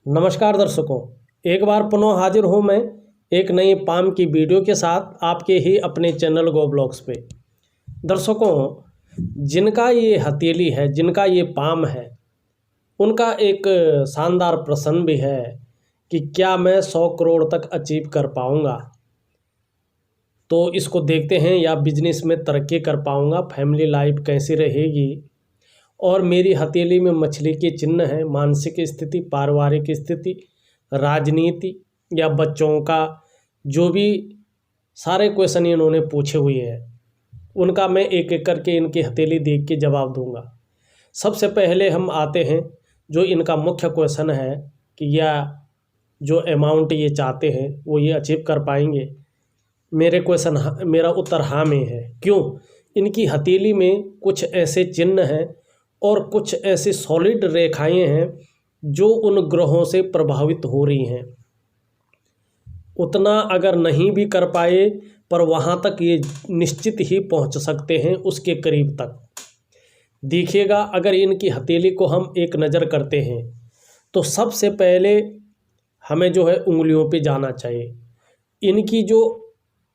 नमस्कार दर्शकों, एक बार पुनः हाजिर हूँ मैं एक नई पाम की वीडियो के साथ आपके ही अपने चैनल गो ब्लॉग्स पे। दर्शकों, जिनका ये हथेली है, जिनका ये पाम है, उनका एक शानदार प्रश्न भी है कि क्या मैं 100 करोड़ तक अचीव कर पाऊँगा। तो इसको देखते हैं, या बिजनेस में तरक्की कर पाऊँगा, फैमिली लाइफ कैसी रहेगी, और मेरी हथेली में मछली के चिन्ह हैं, मानसिक स्थिति, पारिवारिक स्थिति, राजनीति या बच्चों का जो भी सारे क्वेश्चन इन्होंने पूछे हुए हैं, उनका मैं एक एक करके इनकी हथेली देख के जवाब दूंगा। सबसे पहले हम आते हैं जो इनका मुख्य क्वेश्चन है कि या जो अमाउंट ये चाहते हैं वो ये अचीव कर पाएंगे। मेरा उत्तर हाँ में है। क्यों? इनकी हथेली में कुछ ऐसे चिन्ह हैं और कुछ ऐसी सॉलिड रेखाएं हैं जो उन ग्रहों से प्रभावित हो रही हैं। उतना अगर नहीं भी कर पाए, पर वहाँ तक ये निश्चित ही पहुँच सकते हैं, उसके करीब तक। देखिएगा, अगर इनकी हथेली को हम एक नज़र करते हैं तो सबसे पहले हमें जो है उंगलियों पे जाना चाहिए। इनकी जो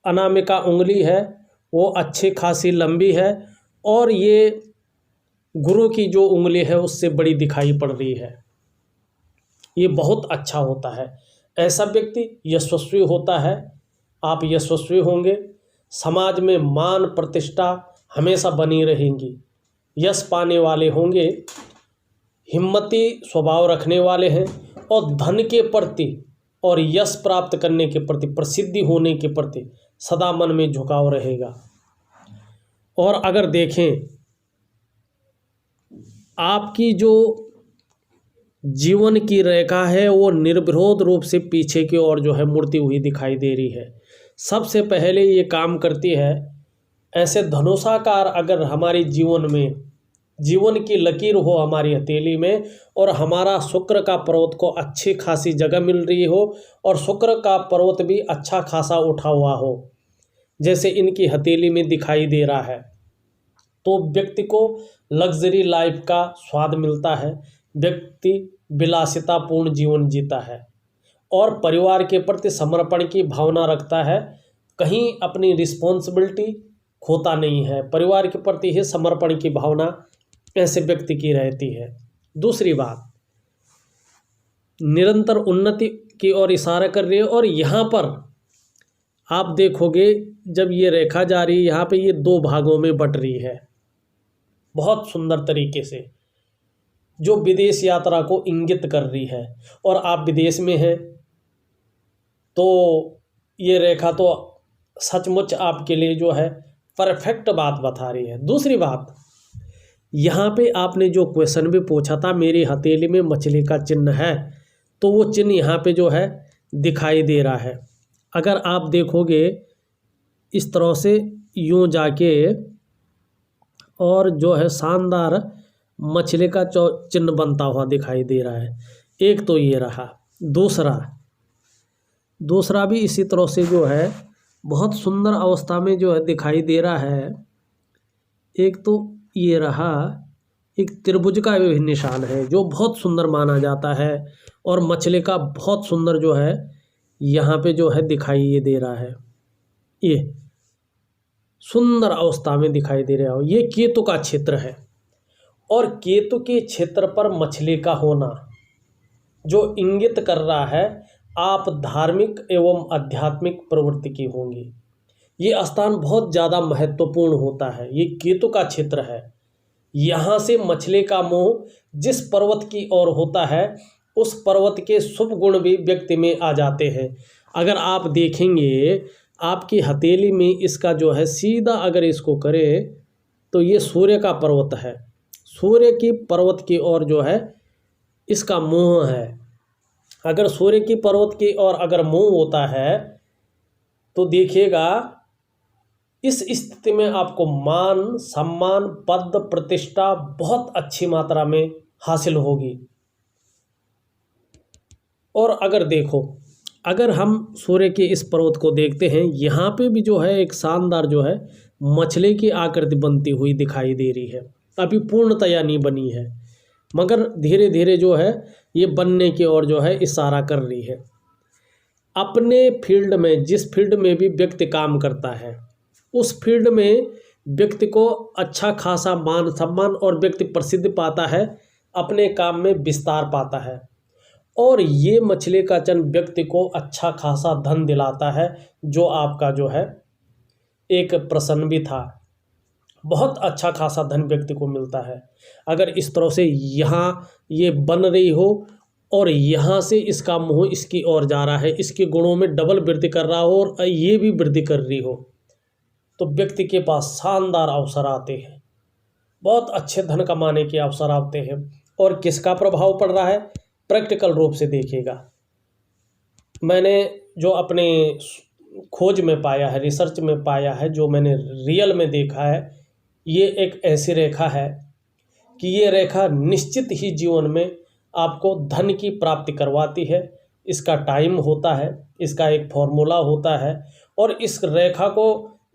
अनामिका उंगली है वो अच्छी खासी लंबी है और ये गुरु की जो उंगली है उससे बड़ी दिखाई पड़ रही है। ये बहुत अच्छा होता है। ऐसा व्यक्ति यशस्वी होता है। आप यशस्वी होंगे, समाज में मान प्रतिष्ठा हमेशा बनी रहेंगी, यश पाने वाले होंगे, हिम्मती स्वभाव रखने वाले हैं और धन के प्रति और यश प्राप्त करने के प्रति, प्रसिद्धि होने के प्रति सदा मन में झुकाव रहेगा। और अगर देखें, आपकी जो जीवन की रेखा है वो निर्विरोध रूप से पीछे की ओर जो है मुड़ती हुई दिखाई दे रही है। सबसे पहले ये काम करती है, ऐसे धनुषाकार अगर हमारे जीवन में जीवन की लकीर हो हमारी हथेली में, और हमारा शुक्र का पर्वत को अच्छी खासी जगह मिल रही हो और शुक्र का पर्वत भी अच्छा खासा उठा हुआ हो, जैसे इनकी हथेली में दिखाई दे रहा है, तो व्यक्ति को लग्जरी लाइफ का स्वाद मिलता है। व्यक्ति विलासितापूर्ण जीवन जीता है और परिवार के प्रति समर्पण की भावना रखता है। कहीं अपनी रिस्पॉन्सिबिलिटी खोता नहीं है, परिवार के प्रति ही समर्पण की भावना ऐसे व्यक्ति की रहती है। दूसरी बात, निरंतर उन्नति की ओर इशारा कर रही है। और यहाँ पर आप देखोगे, जब ये रेखा जा रही है यहाँ पे, ये 2 भागों में बट रही है बहुत सुंदर तरीके से, जो विदेश यात्रा को इंगित कर रही है। और आप विदेश में हैं तो ये रेखा तो सचमुच आपके लिए जो है परफेक्ट बात बता रही है। दूसरी बात, यहाँ पे आपने जो क्वेश्चन भी पूछा था, मेरी हथेली में मछली का चिन्ह है, तो वो चिन्ह यहाँ पे जो है दिखाई दे रहा है। अगर आप देखोगे इस तरह से यूं जाके, और जो है शानदार मछली का चिन्ह बनता हुआ दिखाई दे रहा है। एक तो ये रहा। दूसरा भी इसी तरह से जो है बहुत सुंदर अवस्था में जो है दिखाई दे रहा है। एक तो ये रहा, एक त्रिभुज का भी निशान है जो बहुत सुंदर माना जाता है, और मछली का बहुत सुंदर जो है यहाँ पे जो है दिखाई ये दे रहा है, ये सुंदर अवस्था में दिखाई दे रहा हो। ये केतु का क्षेत्र है, और केतु के क्षेत्र पर मछली का होना जो इंगित कर रहा है आप धार्मिक एवं आध्यात्मिक प्रवृत्ति की होंगी। ये स्थान बहुत ज़्यादा महत्वपूर्ण होता है। ये केतु का क्षेत्र है। यहाँ से मछली का मोह जिस पर्वत की ओर होता है, उस पर्वत के शुभ गुण भी व्यक्ति में आ जाते हैं। अगर आप देखेंगे आपकी हथेली में इसका जो है सीधा अगर इसको करें तो ये सूर्य का पर्वत है। सूर्य की पर्वत की ओर जो है इसका मोह है। अगर सूर्य की पर्वत की ओर अगर मोह होता है तो देखिएगा, इस स्थिति में आपको मान सम्मान पद प्रतिष्ठा बहुत अच्छी मात्रा में हासिल होगी। और अगर देखो, अगर हम सूर्य के इस पर्वत को देखते हैं, यहाँ पे भी जो है एक शानदार जो है मछली की आकृति बनती हुई दिखाई दे रही है। अभी पूर्णतया नहीं बनी है, मगर धीरे धीरे जो है ये बनने की ओर जो है इशारा कर रही है। अपने फील्ड में, जिस फील्ड में भी व्यक्ति काम करता है, उस फील्ड में व्यक्ति को अच्छा खासा मान सम्मान और व्यक्ति प्रसिद्धि पाता है, अपने काम में विस्तार पाता है। और ये मछली का चिन्ह व्यक्ति को अच्छा खासा धन दिलाता है, जो आपका जो है एक प्रश्न भी था। बहुत अच्छा खासा धन व्यक्ति को मिलता है अगर इस तरह से यहाँ ये बन रही हो और यहाँ से इसका मुँह इसकी ओर जा रहा है, इसके गुणों में डबल वृद्धि कर रहा हो और ये भी वृद्धि कर रही हो, तो व्यक्ति के पास शानदार अवसर आते हैं, बहुत अच्छे धन कमाने के अवसर आते हैं। और किसका प्रभाव पड़ रहा है, प्रैक्टिकल रूप से देखिएगा। मैंने जो अपने खोज में पाया है, रिसर्च में पाया है, जो मैंने रियल में देखा है, ये एक ऐसी रेखा है कि ये रेखा निश्चित ही जीवन में आपको धन की प्राप्ति करवाती है। इसका टाइम होता है, इसका एक फॉर्मूला होता है, और इस रेखा को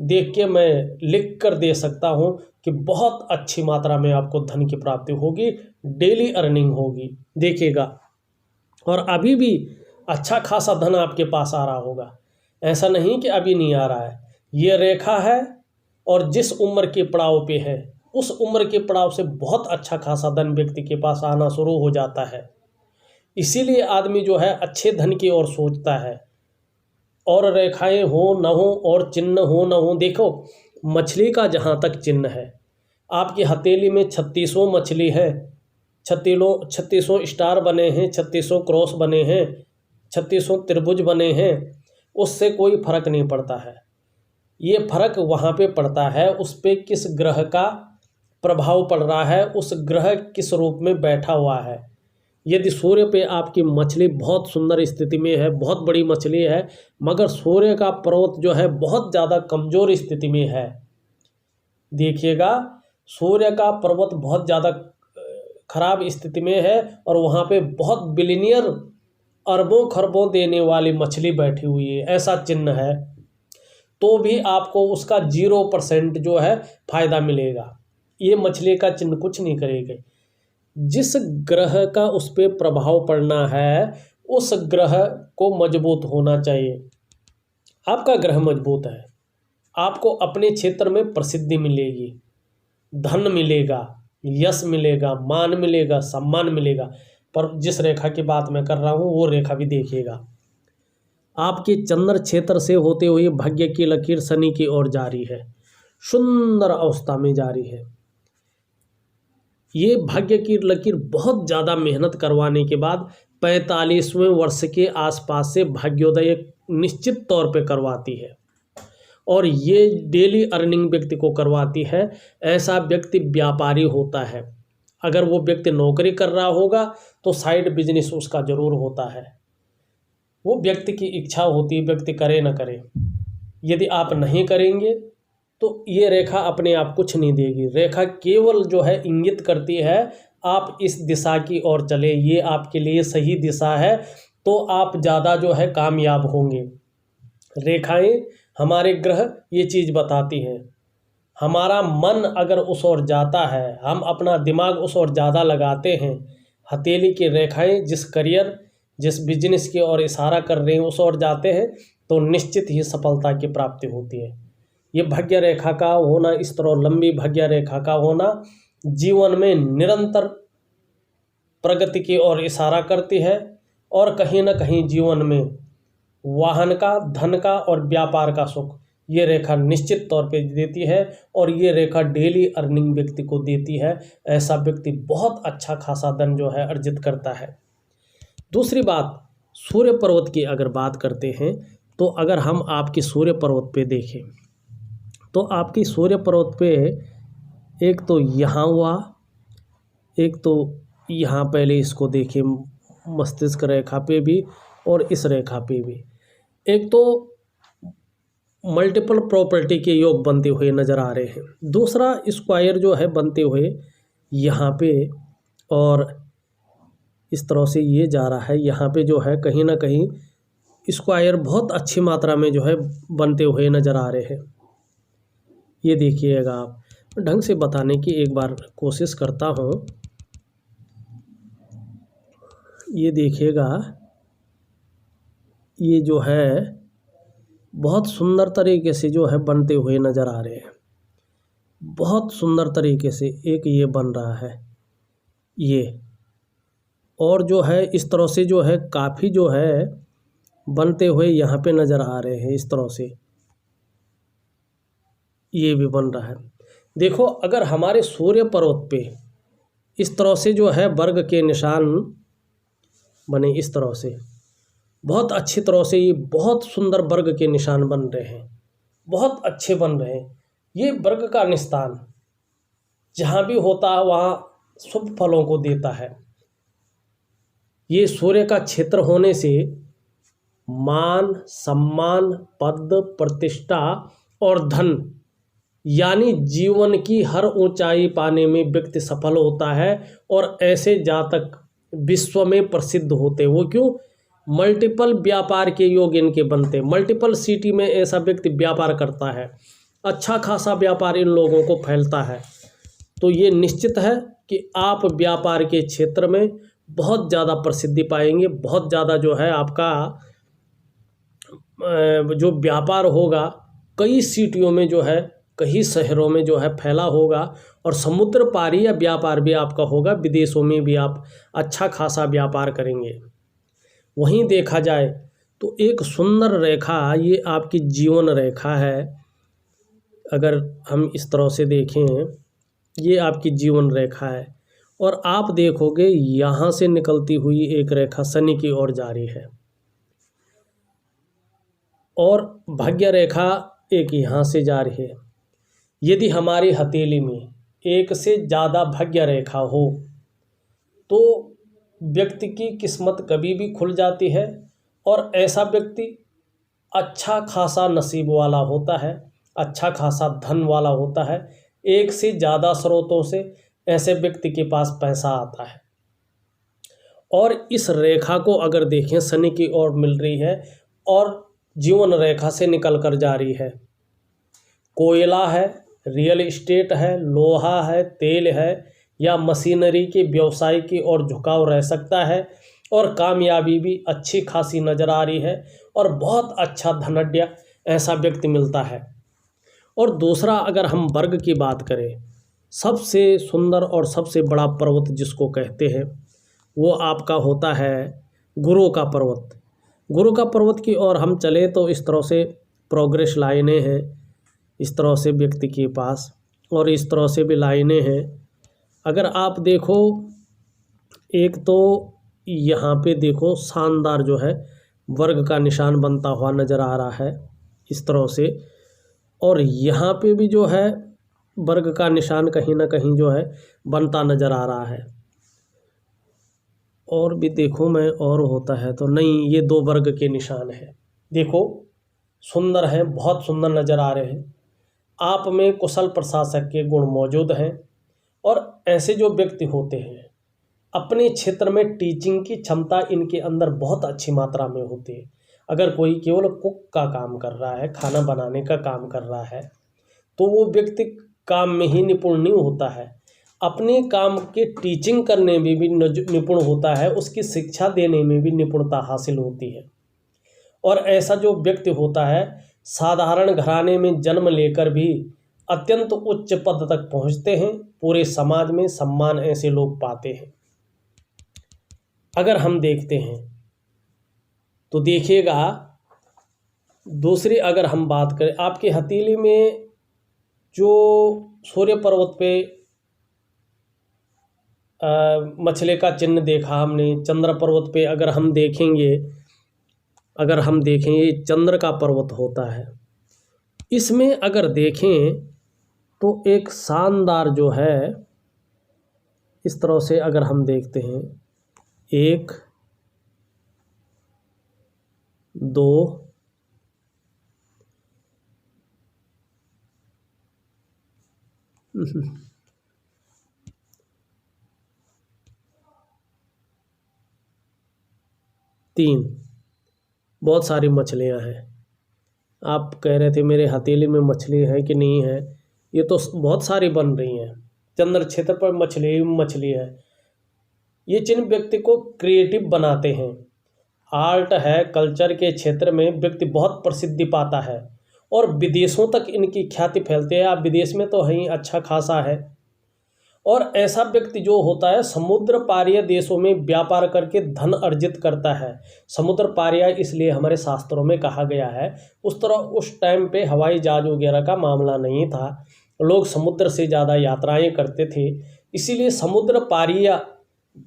देख के मैं लिख कर दे सकता हूँ कि बहुत अच्छी मात्रा में आपको धन की प्राप्ति होगी, डेली अर्निंग होगी, देखिएगा। और अभी भी अच्छा खासा धन आपके पास आ रहा होगा, ऐसा नहीं कि अभी नहीं आ रहा है। ये रेखा है और जिस उम्र के पड़ाव पे है, उस उम्र के पड़ाव से बहुत अच्छा खासा धन व्यक्ति के पास आना शुरू हो जाता है। इसीलिए आदमी जो है अच्छे धन की ओर सोचता है। और रेखाएं हो न हो और चिन्ह हो न हो, देखो मछली का जहाँ तक चिन्ह है, आपकी हथेली में 36 मछली है, 36 स्टार बने हैं, 36 क्रॉस बने हैं, 36 त्रिभुज बने हैं, उससे कोई फर्क नहीं पड़ता है। ये फर्क वहाँ पे पड़ता है उस पे किस ग्रह का प्रभाव पड़ रहा है, उस ग्रह किस रूप में बैठा हुआ है। यदि सूर्य पे आपकी मछली बहुत सुंदर स्थिति में है, बहुत बड़ी मछली है, मगर सूर्य का पर्वत जो है बहुत ज़्यादा कमज़ोर स्थिति में है, देखिएगा सूर्य का पर्वत बहुत ज़्यादा खराब स्थिति में है और वहाँ पे बहुत बिलियनियर अरबों खरबों देने वाली मछली बैठी हुई है, ऐसा चिन्ह है, तो भी आपको उसका 0% जो है फायदा मिलेगा। ये मछली का चिन्ह कुछ नहीं करेगा। जिस ग्रह का उस पर प्रभाव पड़ना है, उस ग्रह को मजबूत होना चाहिए। आपका ग्रह मजबूत है, आपको अपने क्षेत्र में प्रसिद्धि मिलेगी, धन मिलेगा, यश मिलेगा, मान मिलेगा, सम्मान मिलेगा। पर जिस रेखा की बात मैं कर रहा हूँ वो रेखा भी देखिएगा, आपके चंद्र क्षेत्र से होते हुए भाग्य की लकीर शनि की ओर जारी है, सुंदर अवस्था में जारी है। ये भाग्य की लकीर बहुत ज़्यादा मेहनत करवाने के बाद 45वें वर्ष के आसपास से भाग्योदय निश्चित तौर पे करवाती है, और ये डेली अर्निंग व्यक्ति को करवाती है। ऐसा व्यक्ति व्यापारी होता है। अगर वो व्यक्ति नौकरी कर रहा होगा तो साइड बिजनेस उसका जरूर होता है। वो व्यक्ति की इच्छा होती है, व्यक्ति करे न करे। यदि आप नहीं करेंगे तो ये रेखा अपने आप कुछ नहीं देगी। रेखा केवल जो है इंगित करती है आप इस दिशा की ओर चले, ये आपके लिए सही दिशा है, तो आप ज़्यादा जो है कामयाब होंगे। रेखाएं हमारे ग्रह ये चीज़ बताती हैं। हमारा मन अगर उस ओर जाता है, हम अपना दिमाग उस ओर ज़्यादा लगाते हैं, हथेली की रेखाएं जिस करियर जिस बिजनेस की ओर इशारा कर रहे हैं उस ओर जाते हैं, तो निश्चित ही सफलता की प्राप्ति होती है। ये भाग्य रेखा का होना, इस तरह लंबी भाग्य रेखा का होना जीवन में निरंतर प्रगति की ओर इशारा करती है, और कहीं ना कहीं जीवन में वाहन का, धन का और व्यापार का सुख ये रेखा निश्चित तौर पे देती है। और ये रेखा डेली अर्निंग व्यक्ति को देती है। ऐसा व्यक्ति बहुत अच्छा खासा धन जो है अर्जित करता है। दूसरी बात, सूर्य पर्वत की अगर बात करते हैं, तो अगर हम आपकी सूर्य पर्वत पे देखें तो आपकी सूर्य पर्वत पे एक तो यहाँ हुआ, एक तो यहाँ, पहले इसको देखिए मस्तिष्क रेखा पे भी और इस रेखा पे भी, एक तो मल्टीपल प्रॉपर्टी के योग बनते हुए नज़र आ रहे हैं। दूसरा स्क्वायर जो है बनते हुए यहाँ पे, और इस तरह से ये जा रहा है, यहाँ पे जो है कहीं ना कहीं स्क्वायर बहुत अच्छी मात्रा में जो है बनते हुए नज़र आ रहे हैं। ये देखिएगा, आप ढंग से बताने की एक बार कोशिश करता हूँ। ये देखिएगा, ये जो है बहुत सुंदर तरीके से जो है बनते हुए नज़र आ रहे हैं। बहुत सुंदर तरीके से एक ये बन रहा है ये, और जो है इस तरह से जो है काफ़ी जो है बनते हुए यहाँ पे नज़र आ रहे हैं। इस तरह से ये भी बन रहा है। देखो, अगर हमारे सूर्य पर्वत पे इस तरह से जो है वर्ग के निशान बने, इस तरह से बहुत अच्छी तरह से ये बहुत सुंदर वर्ग के निशान बन रहे हैं, बहुत अच्छे बन रहे हैं। ये वर्ग का निशान जहाँ भी होता है वहाँ शुभ फलों को देता है। ये सूर्य का क्षेत्र होने से मान, सम्मान, पद, प्रतिष्ठा और धन, यानी जीवन की हर ऊंचाई पाने में व्यक्ति सफल होता है। और ऐसे जातक विश्व में प्रसिद्ध होते हैं। वो क्यों? मल्टीपल व्यापार के योग इनके बनते। मल्टीपल सिटी में ऐसा व्यक्ति व्यापार करता है, अच्छा खासा व्यापार इन लोगों को फैलता है। तो ये निश्चित है कि आप व्यापार के क्षेत्र में बहुत ज़्यादा प्रसिद्धि पाएंगे। बहुत ज़्यादा जो है आपका जो व्यापार होगा कई सिटियों में जो है, कई शहरों में जो है फैला होगा। और समुद्र पारी या व्यापार भी आपका होगा, विदेशों में भी आप अच्छा खासा व्यापार करेंगे। वहीं देखा जाए तो एक सुंदर रेखा, ये आपकी जीवन रेखा है। अगर हम इस तरह से देखें, ये आपकी जीवन रेखा है। और आप देखोगे यहाँ से निकलती हुई एक रेखा शनि की ओर जारी है, और भाग्य रेखा एक यहाँ से जा रही है। यदि हमारी हथेली में एक से ज़्यादा भाग्य रेखा हो तो व्यक्ति की किस्मत कभी भी खुल जाती है, और ऐसा व्यक्ति अच्छा खासा नसीब वाला होता है, अच्छा खासा धन वाला होता है। एक से ज़्यादा स्रोतों से ऐसे व्यक्ति के पास पैसा आता है। और इस रेखा को अगर देखें, शनि की ओर मिल रही है और जीवन रेखा से निकल कर जा रही है। कोयला है, रियल इस्टेट है, लोहा है, तेल है, या मशीनरी के व्यवसाय की ओर झुकाव रह सकता है। और कामयाबी भी अच्छी खासी नज़र आ रही है, और बहुत अच्छा धनाढ्य ऐसा व्यक्ति मिलता है। और दूसरा, अगर हम वर्ग की बात करें, सबसे सुंदर और सबसे बड़ा पर्वत जिसको कहते हैं वो आपका होता है गुरु का पर्वत। गुरु का पर्वत की ओर हम चले तो इस तरह से प्रोग्रेस लाइनें हैं इस तरह से व्यक्ति के पास, और इस तरह से भी लाइनें हैं। अगर आप देखो, एक तो यहाँ पे देखो शानदार जो है वर्ग का निशान बनता हुआ नज़र आ रहा है इस तरह से, और यहाँ पे भी जो है वर्ग का निशान कहीं ना कहीं जो है बनता नज़र आ रहा है। और भी देखो मैं, और होता है तो नहीं, ये दो वर्ग के निशान है। देखो सुंदर हैं, बहुत सुंदर नज़र आ रहे हैं। आप में कुशल प्रशासक के गुण मौजूद हैं, और ऐसे जो व्यक्ति होते हैं अपने क्षेत्र में टीचिंग की क्षमता इनके अंदर बहुत अच्छी मात्रा में होती है। अगर कोई केवल कुक का काम कर रहा है, खाना बनाने का काम कर रहा है, तो वो व्यक्ति काम में ही निपुण नहीं होता है, अपने काम के टीचिंग करने में भी निपुण होता है, उसकी शिक्षा देने में भी निपुणता हासिल होती है। और ऐसा जो व्यक्ति होता है साधारण घराने में जन्म लेकर भी अत्यंत उच्च पद तक पहुंचते हैं, पूरे समाज में सम्मान ऐसे लोग पाते हैं। अगर हम देखते हैं तो देखिएगा, दूसरी अगर हम बात करें, आपकी हथेली में जो सूर्य पर्वत पे मछली का चिन्ह देखा हमने, चंद्र पर्वत पे अगर हम देखेंगे, ये चंद्र का पर्वत होता है। इसमें अगर देखें तो एक शानदार जो है इस तरह से अगर हम देखते हैं, 1 2 3 बहुत सारी मछलियां हैं। आप कह रहे थे मेरे हथेली में मछली है कि नहीं है, ये तो बहुत सारी बन रही हैं। चंद्र क्षेत्र पर मछली है। ये चिन्ह व्यक्ति को क्रिएटिव बनाते हैं। आर्ट है, कल्चर के क्षेत्र में व्यक्ति बहुत प्रसिद्धि पाता है और विदेशों तक इनकी ख्याति फैलती है। आप विदेश में तो ही अच्छा खासा है। और ऐसा व्यक्ति जो होता है समुद्र पारीय देशों में व्यापार करके धन अर्जित करता है। समुद्र पारीय इसलिए हमारे शास्त्रों में कहा गया है, उस तरह उस टाइम पे हवाई जहाज वगैरह का मामला नहीं था, लोग समुद्र से ज़्यादा यात्राएं करते थे, इसीलिए समुद्र पारीय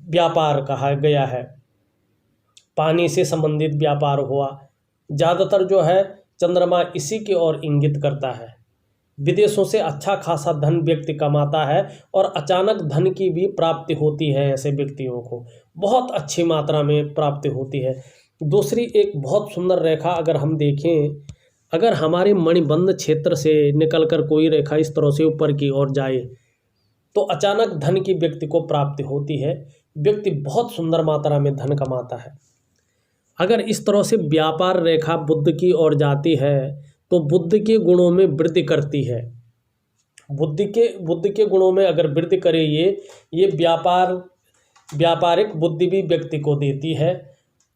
व्यापार कहा गया है। पानी से संबंधित व्यापार हुआ, ज़्यादातर जो है चंद्रमा इसी की ओर इंगित करता है। विदेशों से अच्छा खासा धन व्यक्ति कमाता है और अचानक धन की भी प्राप्ति होती है। ऐसे व्यक्तियों को बहुत अच्छी मात्रा में प्राप्ति होती है। दूसरी एक बहुत सुंदर रेखा अगर हम देखें, अगर हमारे मणिबंध क्षेत्र से निकलकर कोई रेखा इस तरह से ऊपर की ओर जाए तो अचानक धन की व्यक्ति को प्राप्ति होती है। व्यक्ति बहुत सुंदर मात्रा में धन कमाता है। अगर इस तरह से व्यापार रेखा बुध की ओर जाती है तो बुद्ध के गुणों में वृद्धि करती है। बुद्ध के गुणों में अगर वृद्धि करे ये व्यापारिक बुद्धि भी व्यक्ति को देती है।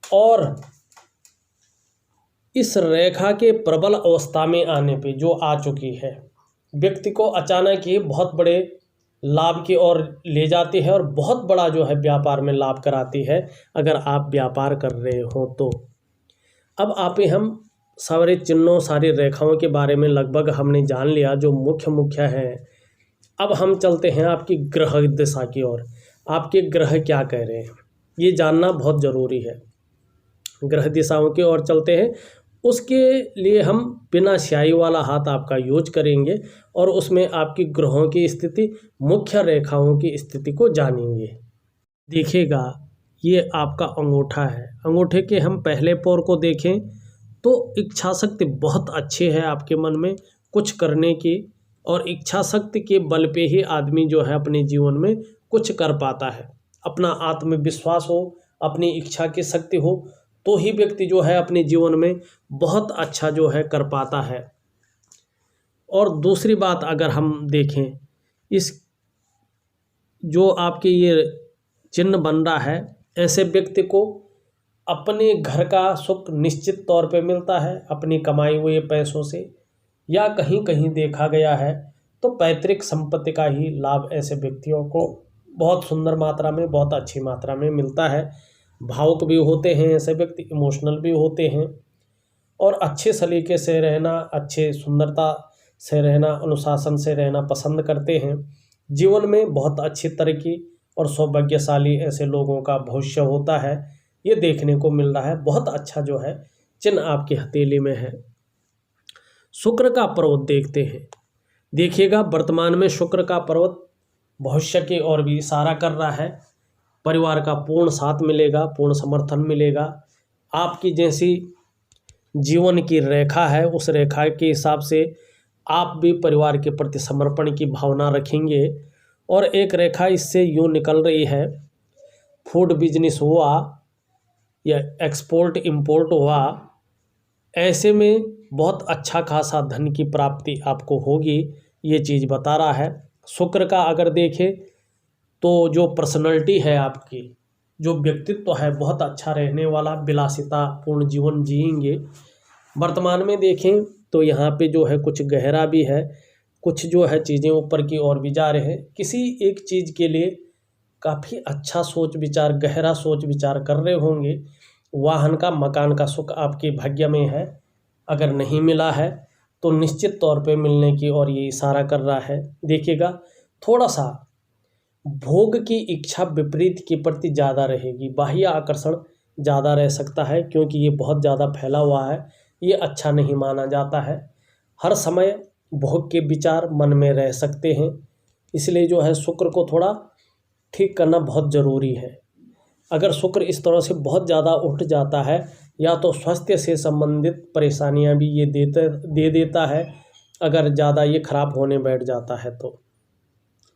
और इस रेखा के प्रबल अवस्था में आने पे जो आ चुकी है, व्यक्ति को अचानक ही बहुत बड़े लाभ की ओर ले जाती है और बहुत बड़ा जो है व्यापार में लाभ कराती है अगर आप व्यापार कर रहे हो तो। अब आप हम सारे चिन्हों, सारी रेखाओं के बारे में लगभग हमने जान लिया जो मुख्य है। अब हम चलते हैं आपकी ग्रह दिशा की ओर। आपके ग्रह क्या कह रहे हैं ये जानना बहुत ज़रूरी है। ग्रह दिशाओं की ओर चलते हैं, उसके लिए हम बिना स्याही वाला हाथ आपका यूज करेंगे और उसमें आपकी ग्रहों की स्थिति, मुख्य रेखाओं की स्थिति को जानेंगे। देखिएगा ये आपका अंगूठा है। अंगूठे के हम पहले पोर को देखें तो इच्छा शक्ति बहुत अच्छी है आपके मन में कुछ करने की, और इच्छा शक्ति के बल पे ही आदमी जो है अपने जीवन में कुछ कर पाता है। अपना आत्मविश्वास हो, अपनी इच्छा की शक्ति हो तो ही व्यक्ति जो है अपने जीवन में बहुत अच्छा जो है कर पाता है। और दूसरी बात अगर हम देखें, इस जो आपके ये चिन्ह बन रहा है, ऐसे व्यक्ति को अपने घर का सुख निश्चित तौर पे मिलता है अपनी कमाई हुए पैसों से, या कहीं कहीं देखा गया है तो पैतृक संपत्ति का ही लाभ ऐसे व्यक्तियों को बहुत सुंदर मात्रा में, बहुत अच्छी मात्रा में मिलता है। भावुक भी होते हैं ऐसे व्यक्ति, इमोशनल भी होते हैं और अच्छे सलीके से रहना, अच्छे सुंदरता से रहना, अनुशासन से रहना पसंद करते हैं। जीवन में बहुत अच्छी तरक्की और सौभाग्यशाली ऐसे लोगों का भविष्य होता है, ये देखने को मिल रहा है। बहुत अच्छा जो है चिन्ह आपकी हथेली में है। शुक्र का पर्वत देखते हैं। देखिएगा वर्तमान में शुक्र का पर्वत भविष्य की ओर भी इशारा कर रहा है। परिवार का पूर्ण साथ मिलेगा, पूर्ण समर्थन मिलेगा। आपकी जैसी जीवन की रेखा है उस रेखा के हिसाब से आप भी परिवार के प्रति समर्पण की भावना रखेंगे। और एक रेखा इससे यूँ निकल रही है, फूड बिजनेस हुआ या एक्सपोर्ट इंपोर्ट हुआ, ऐसे में बहुत अच्छा खासा धन की प्राप्ति आपको होगी, ये चीज़ बता रहा है। शुक्र का अगर देखें तो जो पर्सनैलिटी है आपकी, जो व्यक्तित्व है बहुत अच्छा रहने वाला, विलासिता पूर्ण जीवन जिएंगे। वर्तमान में देखें तो यहाँ पे जो है कुछ गहरा भी है, कुछ जो है चीज़ें ऊपर की ओर भी जा रहे हैं। किसी एक चीज़ के लिए काफ़ी अच्छा सोच विचार, गहरा सोच विचार कर रहे होंगे। वाहन का, मकान का सुख आपके भाग्य में है, अगर नहीं मिला है तो निश्चित तौर पे मिलने की ओर ये इशारा कर रहा है। देखिएगा थोड़ा सा भोग की इच्छा विपरीत के प्रति ज़्यादा रहेगी, बाह्य आकर्षण ज़्यादा रह सकता है क्योंकि ये बहुत ज़्यादा फैला हुआ है, ये अच्छा नहीं माना जाता है। हर समय भोग के विचार मन में रह सकते हैं, इसलिए जो है शुक्र को थोड़ा ठीक करना बहुत ज़रूरी है। अगर शुक्र इस तरह से बहुत ज़्यादा उठ जाता है या तो स्वास्थ्य से संबंधित परेशानियां भी ये दे देता है, अगर ज़्यादा ये खराब होने बैठ जाता है तो।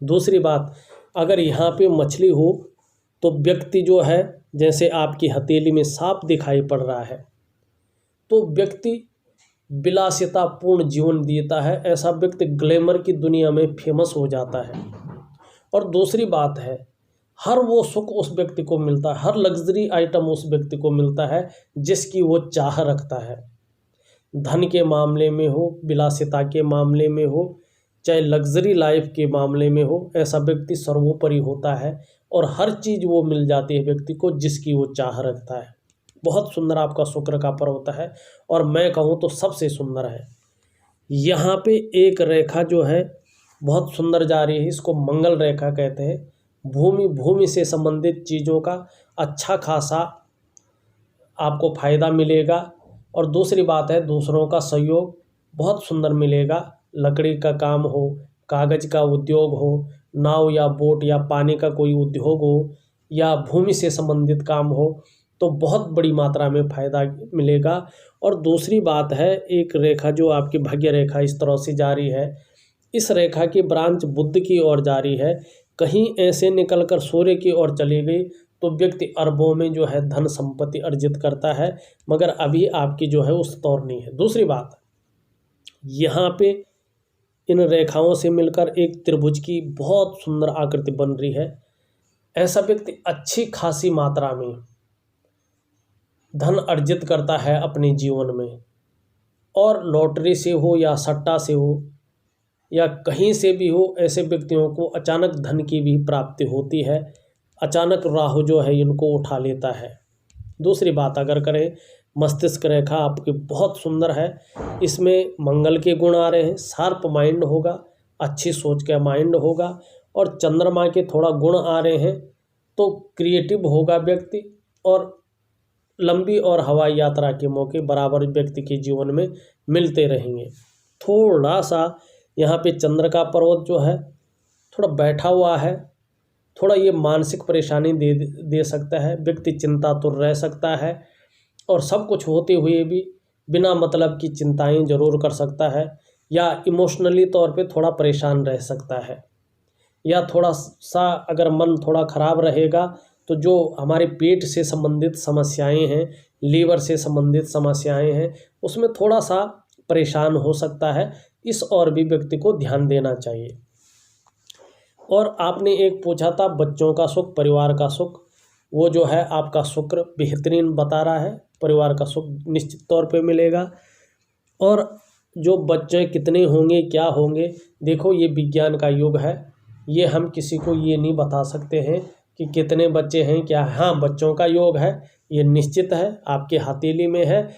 दूसरी बात, अगर यहाँ पे मछली हो तो व्यक्ति जो है, जैसे आपकी हथेली में सांप दिखाई पड़ रहा है, तो व्यक्ति विलासिता पूर्ण जीवन जीता है, ऐसा व्यक्ति ग्लैमर की दुनिया में फेमस हो जाता है। और दूसरी बात है, हर वो सुख उस व्यक्ति को मिलता है, हर लग्जरी आइटम उस व्यक्ति को मिलता है जिसकी वो चाह रखता है। धन के मामले में हो, विलासिता के मामले में हो, चाहे लग्जरी लाइफ के मामले में हो, ऐसा व्यक्ति सर्वोपरि होता है और हर चीज़ वो मिल जाती है व्यक्ति को जिसकी वो चाह रखता है। बहुत सुंदर आपका शुक्र का पर्व होता है और मैं कहूँ तो सबसे सुंदर है। यहाँ पे एक रेखा जो है बहुत सुंदर जा रही है, इसको मंगल रेखा कहते हैं। भूमि से संबंधित चीज़ों का अच्छा खासा आपको फायदा मिलेगा। और दूसरी बात है, दूसरों का सहयोग बहुत सुंदर मिलेगा। लकड़ी का काम हो, कागज का उद्योग हो, नाव या बोट या पानी का कोई उद्योग हो, या भूमि से संबंधित काम हो, तो बहुत बड़ी मात्रा में फायदा मिलेगा। और दूसरी बात है, एक रेखा जो आपकी भाग्य रेखा इस तरह से जारी है, इस रेखा की ब्रांच बुध की ओर जारी है। कहीं ऐसे निकलकर सूर्य की ओर चली गई तो व्यक्ति अरबों में जो है धन संपत्ति अर्जित करता है, मगर अभी आपकी जो है उस तौर नहीं है। दूसरी बात, यहाँ पे इन रेखाओं से मिलकर एक त्रिभुज की बहुत सुंदर आकृति बन रही है। ऐसा व्यक्ति अच्छी खासी मात्रा में धन अर्जित करता है अपने जीवन में, और लॉटरी से हो या सट्टा से हो या कहीं से भी हो, ऐसे व्यक्तियों को अचानक धन की भी प्राप्ति होती है। अचानक राहु जो है इनको उठा लेता है। दूसरी बात अगर करें, मस्तिष्क रेखा आपकी बहुत सुंदर है, इसमें मंगल के गुण आ रहे हैं। शार्प माइंड होगा, अच्छी सोच का माइंड होगा, और चंद्रमा के थोड़ा गुण आ रहे हैं तो क्रिएटिव होगा व्यक्ति, और लंबी और हवाई यात्रा के मौके बराबर व्यक्ति के जीवन में मिलते रहेंगे। थोड़ा सा यहाँ पे चंद्र का पर्वत जो है थोड़ा बैठा हुआ है, थोड़ा ये मानसिक परेशानी दे सकता है। व्यक्ति चिंतातुर रह सकता है और सब कुछ होते हुए भी बिना मतलब की चिंताएं जरूर कर सकता है, या इमोशनली तौर पे थोड़ा परेशान रह सकता है, या थोड़ा सा अगर मन थोड़ा खराब रहेगा तो जो हमारे पेट से संबंधित समस्याएं हैं, लीवर से संबंधित समस्याएं हैं, उसमें थोड़ा सा परेशान हो सकता है। इस और भी व्यक्ति को ध्यान देना चाहिए। और आपने एक पूछा था बच्चों का सुख, परिवार का सुख, वो जो है आपका शुक्र बेहतरीन बता रहा है, परिवार का सुख निश्चित तौर पे मिलेगा। और जो बच्चे कितने होंगे, क्या होंगे, देखो ये विज्ञान का युग है, ये हम किसी को ये नहीं बता सकते हैं कि कितने बच्चे हैं क्या। हाँ, बच्चों का योग है, ये निश्चित है, आपके हथेली में है,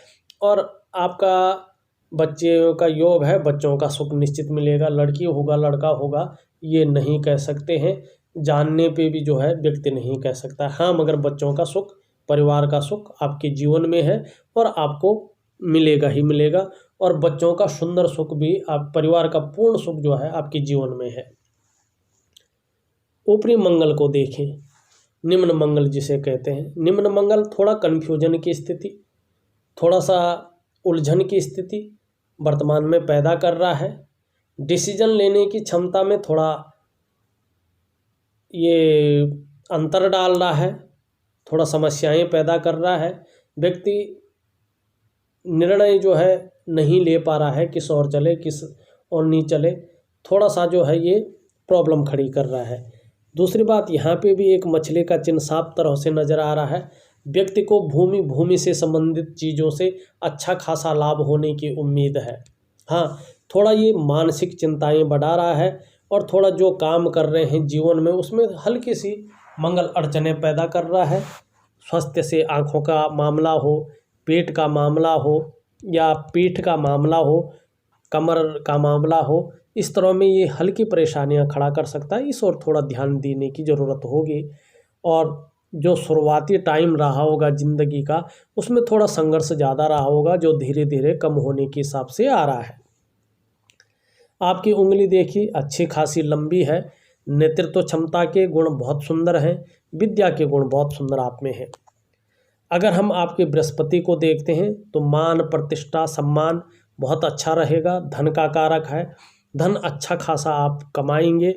और आपका बच्चों का योग है, बच्चों का सुख निश्चित मिलेगा। लड़की होगा लड़का होगा ये नहीं कह सकते हैं, जानने पे भी जो है व्यक्ति नहीं कह सकता। हाँ, मगर बच्चों का सुख, परिवार का सुख आपके जीवन में है और आपको मिलेगा ही मिलेगा। और बच्चों का सुंदर सुख भी, आप परिवार का पूर्ण सुख जो है आपके जीवन में है। ऊपरी मंगल को देखें, निम्न मंगल जिसे कहते हैं, निम्न मंगल थोड़ा कन्फ्यूजन की स्थिति, थोड़ा सा उलझन की स्थिति वर्तमान में पैदा कर रहा है। डिसीजन लेने की क्षमता में थोड़ा ये अंतर डाल रहा है, थोड़ा समस्याएं पैदा कर रहा है। व्यक्ति निर्णय जो है नहीं ले पा रहा है, किस और चले किस और नहीं चले, थोड़ा सा जो है ये प्रॉब्लम खड़ी कर रहा है। दूसरी बात, यहाँ पे भी एक मछली का चिन्ह साफ तरह से नज़र आ रहा है। व्यक्ति को भूमि से संबंधित चीज़ों से अच्छा खासा लाभ होने की उम्मीद है। हाँ, थोड़ा ये मानसिक चिंताएं बढ़ा रहा है, और थोड़ा जो काम कर रहे हैं जीवन में उसमें हल्की सी मंगल अड़चने पैदा कर रहा है। स्वास्थ्य से आँखों का मामला हो, पेट का मामला हो, या पीठ का मामला हो, कमर का मामला हो, इस तरह में ये हल्की परेशानियां खड़ा कर सकता है। इस ओर थोड़ा ध्यान देने की ज़रूरत होगी। और जो शुरुआती टाइम रहा होगा ज़िंदगी का, उसमें थोड़ा संघर्ष ज़्यादा रहा होगा, जो धीरे धीरे कम होने के हिसाब से आ रहा है। आपकी उंगली देखिए अच्छी खासी लंबी है। नेतृत्व क्षमता के गुण बहुत सुंदर हैं, विद्या के गुण बहुत सुंदर आप में हैं। अगर हम आपके बृहस्पति को देखते हैं तो मान, प्रतिष्ठा, सम्मान बहुत अच्छा रहेगा। धन का कारक है, धन अच्छा खासा आप कमाएंगे।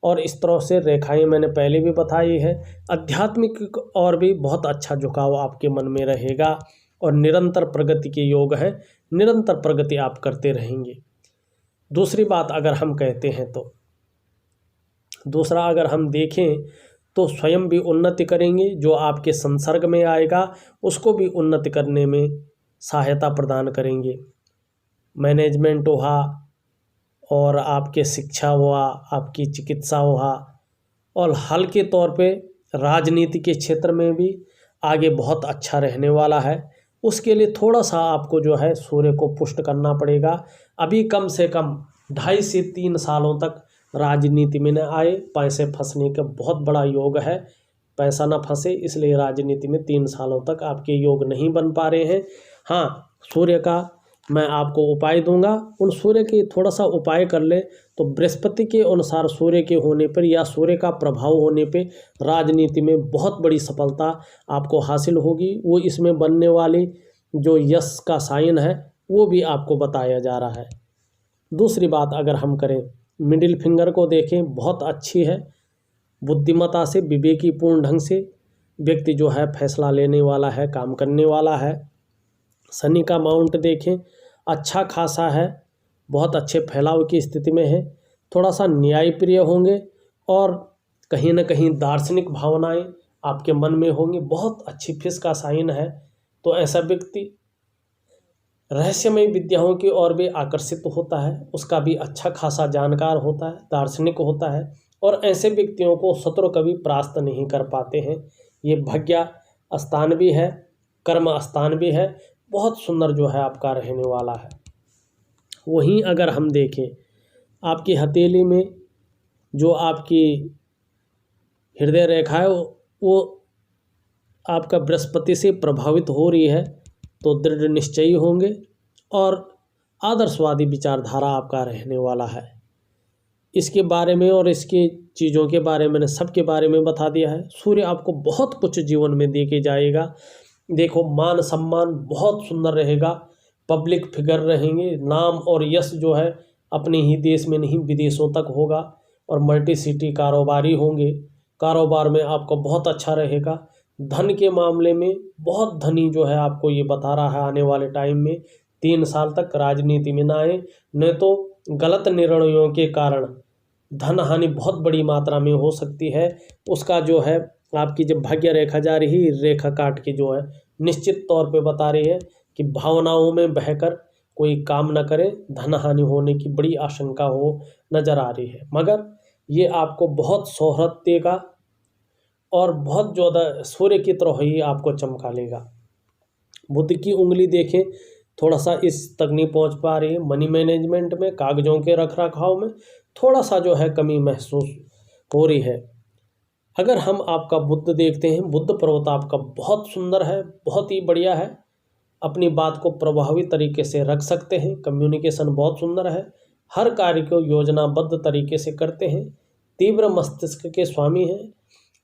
और इस तरह से रेखाएं मैंने पहले भी बताई है। आध्यात्मिक और भी बहुत अच्छा झुकाव आपके मन में रहेगा, और निरंतर प्रगति के योग है, निरंतर प्रगति आप करते रहेंगे। दूसरी बात अगर हम कहते हैं तो, दूसरा अगर हम देखें तो स्वयं भी उन्नति करेंगे, जो आपके संसर्ग में आएगा उसको भी उन्नति करने में सहायता प्रदान करेंगे। मैनेजमेंट हुआ और आपके शिक्षा हुआ, आपकी चिकित्सा हुआ, और हल्के तौर पे राजनीति के क्षेत्र में भी आगे बहुत अच्छा रहने वाला है। उसके लिए थोड़ा सा आपको जो है सूर्य को पुष्ट करना पड़ेगा। अभी कम से कम 2.5 से 3 सालों तक राजनीति में न आए, पैसे फंसने का बहुत बड़ा योग है, पैसा ना फंसे, इसलिए राजनीति में 3 सालों तक आपके योग नहीं बन पा रहे हैं। हाँ, सूर्य का मैं आपको उपाय दूंगा, उन सूर्य के थोड़ा सा उपाय कर ले तो बृहस्पति के अनुसार सूर्य के होने पर या सूर्य का प्रभाव होने पे राजनीति में बहुत बड़ी सफलता आपको हासिल होगी। वो इसमें बनने वाली जो यश का साइन है वो भी आपको बताया जा रहा है। दूसरी बात अगर हम करें, मिडिल फिंगर को देखें, बहुत अच्छी है। बुद्धिमत्ता से, विवेकीपूर्ण ढंग से व्यक्ति जो है फैसला लेने वाला है, काम करने वाला है। शनि का माउंट देखें, अच्छा खासा है, बहुत अच्छे फैलाव की स्थिति में है। थोड़ा सा न्यायप्रिय होंगे और कहीं ना कहीं दार्शनिक भावनाएं आपके मन में होंगी। बहुत अच्छी फिश का साइन है, तो ऐसा व्यक्ति रहस्यमय विद्याओं की ओर भी आकर्षित होता है, उसका भी अच्छा खासा जानकार होता है, दार्शनिक होता है, और ऐसे व्यक्तियों को शत्रु कभी परास्त नहीं कर पाते हैं। ये भाग्य स्थान भी है, कर्म स्थान भी है, बहुत सुंदर जो है आपका रहने वाला है। वहीं अगर हम देखें आपकी हथेली में जो आपकी हृदय रेखा है वो आपका बृहस्पति से प्रभावित हो रही है, तो दृढ़ निश्चयी होंगे और आदर्शवादी विचारधारा आपका रहने वाला है। इसके बारे में और इसकी चीज़ों के बारे में मैंने सबके बारे में बता दिया है। सूर्य आपको बहुत कुछ जीवन में दे के जाएगा। देखो, मान सम्मान बहुत सुंदर रहेगा, पब्लिक फिगर रहेंगे, नाम और यश जो है अपने ही देश में नहीं विदेशों तक होगा, और मल्टी सिटी कारोबारी होंगे। कारोबार में आपको बहुत अच्छा रहेगा। धन के मामले में बहुत धनी जो है आपको ये बता रहा है आने वाले टाइम में 3 साल तक राजनीति में ना आए, नहीं तो गलत निर्णयों के कारण धन हानि बहुत बड़ी मात्रा में हो सकती है। उसका जो है आपकी जब भाग्य रेखा जा रही रेखा काट के जो है निश्चित तौर पे बता रही है कि भावनाओं में बहकर कोई काम न करे, धन हानि होने की बड़ी आशंका हो नजर आ रही है। मगर ये आपको बहुत शोहरत देगा और बहुत ज़्यादा सूर्य की तरह ही आपको चमका लेगा। बुध की उंगली देखें, थोड़ा सा इस तक नहीं पहुंच पा रही है। मनी मैनेजमेंट में, कागजों के रख रखाव में थोड़ा सा जो है कमी महसूस हो रही है। अगर हम आपका बुध देखते हैं, बुध पर्वत आपका बहुत सुंदर है, बहुत ही बढ़िया है। अपनी बात को प्रभावी तरीके से रख सकते हैं, कम्युनिकेशन बहुत सुंदर है, हर कार्य को योजनाबद्ध तरीके से करते हैं, तीव्र मस्तिष्क के स्वामी हैं,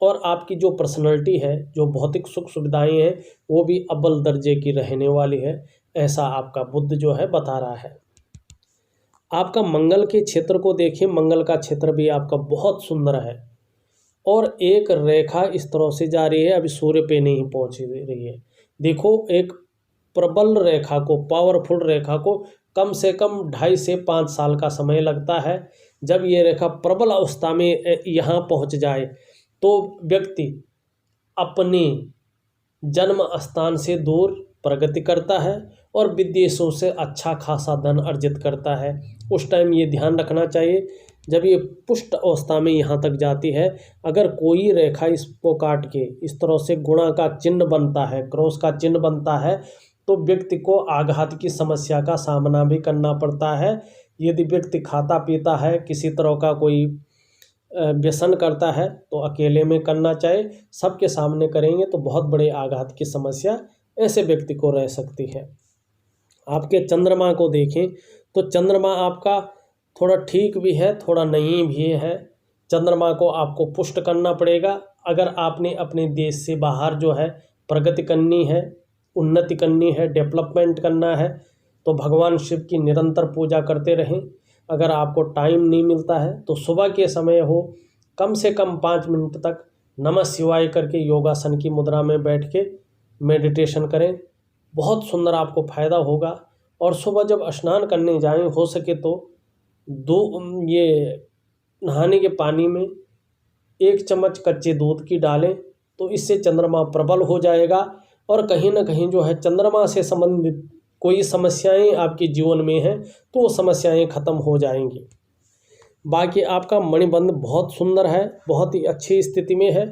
और आपकी जो पर्सनैलिटी है, जो भौतिक सुख सुविधाएं हैं, वो भी अव्वल दर्जे की रहने वाली है। ऐसा आपका बुध जो है बता रहा है। आपका मंगल के क्षेत्र को देखें, मंगल का क्षेत्र भी आपका बहुत सुंदर है, और एक रेखा इस तरह से जा रही है, अभी सूर्य पे नहीं पहुंच रही है। देखो, एक प्रबल रेखा को, पावरफुल रेखा को कम से कम 2.5 से 5 साल का समय लगता है। जब ये रेखा प्रबल अवस्था में यहाँ पहुँच जाए तो व्यक्ति अपने जन्म स्थान से दूर प्रगति करता है और विदेशों से अच्छा खासा धन अर्जित करता है। उस टाइम ये ध्यान रखना चाहिए, जब ये पुष्ट अवस्था में यहाँ तक जाती है, अगर कोई रेखा इसको काट के इस तरह से गुणा का चिन्ह बनता है, क्रॉस का चिन्ह बनता है, तो व्यक्ति को आघात की समस्या का सामना भी करना पड़ता है। यदि व्यक्ति खाता पीता है, किसी तरह का कोई व्यसन करता है, तो अकेले में करना चाहिए। सबके सामने करेंगे तो बहुत बड़े आघात की समस्या ऐसे व्यक्ति को रह सकती है। आपके चंद्रमा को देखें तो चंद्रमा आपका थोड़ा ठीक भी है, थोड़ा नहीं भी है। चंद्रमा को आपको पुष्ट करना पड़ेगा। अगर आपने अपने देश से बाहर जो है प्रगति करनी है, उन्नति करनी है, डेवलपमेंट करना है, तो भगवान शिव की निरंतर पूजा करते रहें। अगर आपको टाइम नहीं मिलता है तो सुबह के समय हो, कम से कम 5 मिनट तक नमः शिवाय करके योगासन की मुद्रा में बैठ के मेडिटेशन करें, बहुत सुंदर आपको फ़ायदा होगा। और सुबह जब स्नान करने जाएं, हो सके तो ये नहाने के पानी में 1 चम्मच कच्चे दूध की डालें तो इससे चंद्रमा प्रबल हो जाएगा और कहीं ना कहीं जो है चंद्रमा से संबंधित कोई समस्याएं आपके जीवन में हैं तो वो समस्याएं खत्म हो जाएंगी। बाकी आपका मणिबंध बहुत सुंदर है, बहुत ही अच्छी स्थिति में है,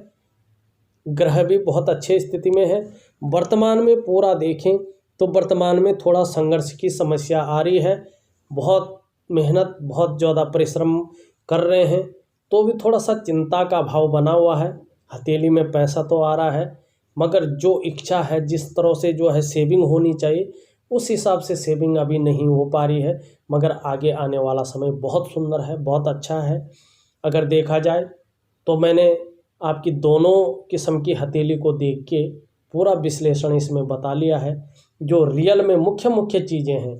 ग्रह भी बहुत अच्छे स्थिति में है। वर्तमान में पूरा देखें तो वर्तमान में थोड़ा संघर्ष की समस्या आ रही है, बहुत मेहनत बहुत ज़्यादा परिश्रम कर रहे हैं तो भी थोड़ा सा चिंता का भाव बना हुआ है। हथेली में पैसा तो आ रहा है मगर जो इच्छा है, जिस तरह से जो है सेविंग होनी चाहिए उस हिसाब से सेविंग अभी नहीं हो पा रही है, मगर आगे आने वाला समय बहुत सुंदर है, बहुत अच्छा है। अगर देखा जाए तो मैंने आपकी दोनों किस्म की हथेली को देख के पूरा विश्लेषण इसमें बता लिया है। जो रियल में मुख्य मुख्य चीज़ें हैं,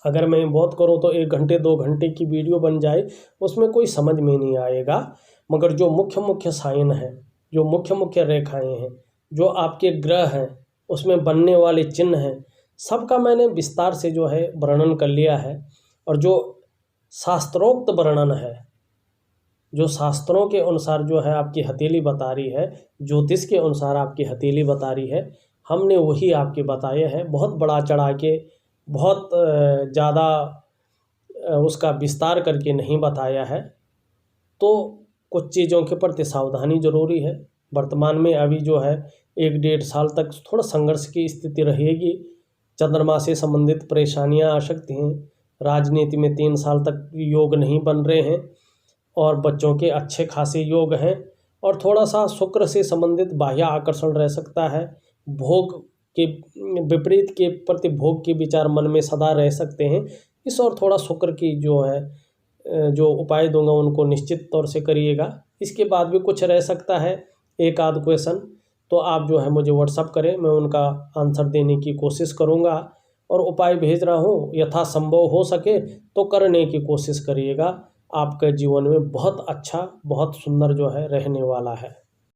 अगर मैं बहुत करूँ तो 1 घंटे 2 घंटे की वीडियो बन जाए उसमें कोई समझ में नहीं आएगा, मगर जो मुख्य मुख्य साइन है, जो मुख्य मुख्य रेखाएं हैं, जो आपके ग्रह हैं उसमें बनने वाले चिन्ह हैं, सबका मैंने विस्तार से जो है वर्णन कर लिया है। और जो शास्त्रोक्त वर्णन है, जो शास्त्रों के अनुसार जो है आपकी हथेली बता रही है, ज्योतिष के अनुसार आपकी हथेली बता रही है, हमने वही आपके बताए हैं। बहुत बड़ा चढ़ा के बहुत ज़्यादा उसका विस्तार करके नहीं बताया है। तो कुछ चीज़ों के प्रति सावधानी ज़रूरी है। वर्तमान में अभी जो है 1 डेढ़ साल तक थोड़ा संघर्ष की स्थिति रहेगी, चंद्रमा से संबंधित परेशानियां आ सकती हैं। राजनीति में 3 साल तक योग नहीं बन रहे हैं और बच्चों के अच्छे खासे योग हैं। और थोड़ा सा शुक्र से संबंधित बाह्य आकर्षण रह सकता है। भोग के विपरीत के प्रति भोग के विचार मन में सदा रह सकते हैं। इस और थोड़ा शुक्र की जो है जो उपाय दूंगा उनको निश्चित तौर से करिएगा। इसके बाद भी कुछ रह सकता है, एक आध क्वेश्चन, तो आप जो है मुझे व्हाट्सअप करें, मैं उनका आंसर देने की कोशिश करूंगा। और उपाय भेज रहा हूं, यथासंभव हो सके तो करने की कोशिश करिएगा। आपके जीवन में बहुत अच्छा, बहुत सुंदर जो है रहने वाला है।